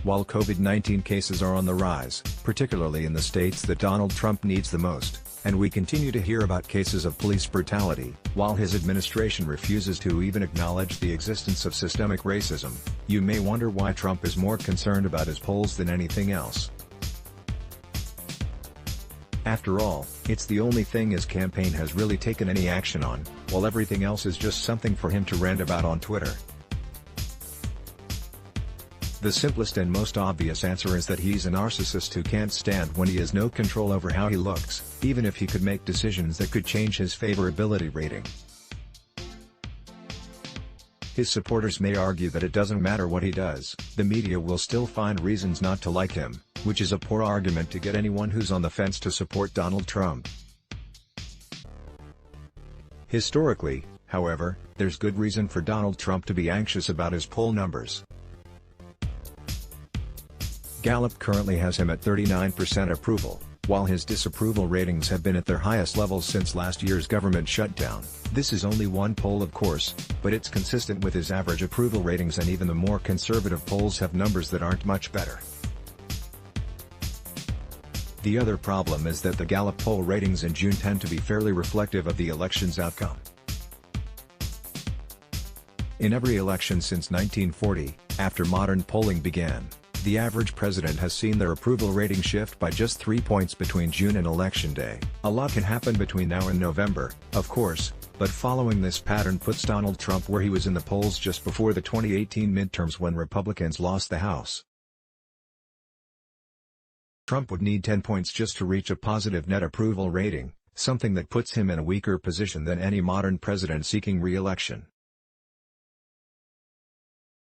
While COVID-19 cases are on the rise, particularly in the states that Donald Trump needs the most, and we continue to hear about cases of police brutality, while his administration refuses to even acknowledge the existence of systemic racism, you may wonder why Trump is more concerned about his polls than anything else. After all, it's the only thing his campaign has really taken any action on, while everything else is just something for him to rant about on Twitter. The simplest and most obvious answer is that he's a narcissist who can't stand when he has no control over how he looks, even if he could make decisions that could change his favorability rating. His supporters may argue that it doesn't matter what he does, the media will still find reasons not to like him, which is a poor argument to get anyone who's on the fence to support Donald Trump. Historically, however, there's good reason for Donald Trump to be anxious about his poll numbers. Gallup currently has him at 39% approval, while his disapproval ratings have been at their highest levels since last year's government shutdown. This is only one poll, of course, but it's consistent with his average approval ratings, and even the more conservative polls have numbers that aren't much better. The other problem is that the Gallup poll ratings in June tend to be fairly reflective of the election's outcome. In every election since 1940, after modern polling began, the average president has seen their approval rating shift by just 3 points between June and Election Day. A lot can happen between now and November, of course, but following this pattern puts Donald Trump where he was in the polls just before the 2018 midterms when Republicans lost the House. Trump would need 10 points just to reach a positive net approval rating, something that puts him in a weaker position than any modern president seeking re-election.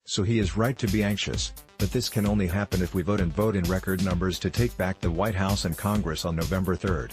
So he is right to be anxious, but this can only happen if we vote in record numbers to take back the White House and Congress on November 3rd.